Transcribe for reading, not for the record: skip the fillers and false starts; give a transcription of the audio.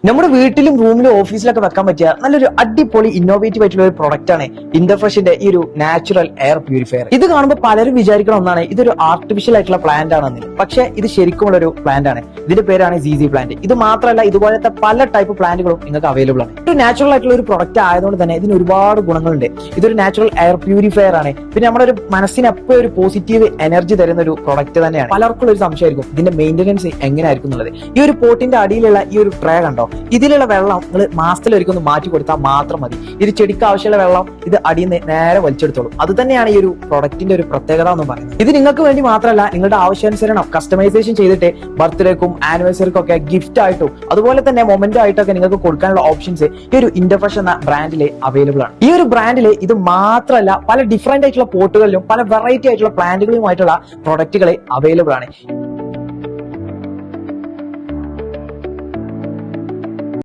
നമ്മുടെ വീട്ടിലും റൂമിലും ഓഫീസിലൊക്കെ വെക്കാൻ പറ്റിയ നല്ലൊരു അടിപൊളി ഇന്നോവേറ്റീവ് ആയിട്ടുള്ള ഒരു പ്രൊഡക്റ്റ് ആണ് ഇന്റർഫ്രഷിന്റെ ഈ ഒരു നാച്ചുറൽ എയർ പ്യൂരിഫയർ. ഇത് കാണുമ്പോൾ പലരും വിചാരിക്കുന്ന ഒന്നാണ് ഇതൊരു ആർട്ടിഫിഷ്യൽ ആയിട്ടുള്ള പ്ലാന്റ് ആണെന്ന്. പക്ഷെ ഇത് ശരിക്കുമുള്ള ഒരു പ്ലാന്റ് ആണ്. ഇതിന്റെ പേരാണ് സീസി പ്ലാന്റ്. ഇത് മാത്രമല്ല, ഇതുപോലത്തെ പല ടൈപ്പ് പ്ലാന്റുകളും നിങ്ങൾക്ക് അവൈലബിൾ ആണ്. ഒരു നാച്ചുറൽ ആയിട്ടുള്ള ഒരു പ്രൊഡക്റ്റ് ആയതുകൊണ്ട് തന്നെ ഇതിന് ഒരുപാട് ഗുണങ്ങളുണ്ട്. ഇതൊരു നാച്ചുറൽ എയർ പ്യൂരിഫയർ ആണ്. പിന്നെ നമ്മുടെ ഒരു മനസ്സിന് എപ്പോഴും ഒരു പോസിറ്റീവ് എനർജി തരുന്ന ഒരു പ്രൊഡക്റ്റ് തന്നെയാണ്. പലർക്കും ഒരു സംശയമായിരിക്കും ഇതിന്റെ മെയിന്റനൻസ് എങ്ങനെയായിരിക്കും എന്നുള്ളത്. ഈ ഒരു പോട്ടിന്റെ അടിയിലുള്ള ഈ ഒരു ട്രേ കണ്ടോ, ഇതിലുള്ള വെള്ളം നിങ്ങൾ മാസത്തിൽ ഒരിക്കലും മാറ്റി കൊടുത്താൽ മാത്രം മതി. ഇത് ചെടിക്ക് ആവശ്യമുള്ള വെള്ളം ഇത് അടിയിൽ നിന്ന് നേരെ വലിച്ചെടുത്തോളും. അത് തന്നെയാണ് ഈ ഒരു പ്രൊഡക്റ്റിന്റെ ഒരു പ്രത്യേകത എന്ന് പറയുന്നത്. ഇത് നിങ്ങൾക്ക് വേണ്ടി മാത്രമല്ല, നിങ്ങളുടെ ആവശ്യാനുസരണം കസ്റ്റമൈസേഷൻ ചെയ്തിട്ട് ബർത്ത്ഡേക്കും ആനിവേഴ്സറിക്കും ഒക്കെ ഗിഫ്റ്റ് ആയിട്ടും അതുപോലെ തന്നെ മൊമെന്റ് ആയിട്ടൊക്കെ നിങ്ങൾക്ക് കൊടുക്കാനുള്ള ഓപ്ഷൻസ് ഈ ഒരു ഇന്റർഫ്രഷ് എന്ന ബ്രാൻഡിൽ അവൈലബിൾ ആണ്. ഈ ഒരു ബ്രാൻഡിൽ ഇത് മാത്രമല്ല, പല ഡിഫറെന്റ് ആയിട്ടുള്ള പോട്ടുകളിലും പല വെറൈറ്റി ആയിട്ടുള്ള പ്ലാന്റുകളുമായിട്ടുള്ള പ്രൊഡക്റ്റുകൾ അവൈലബിൾ ആണ്.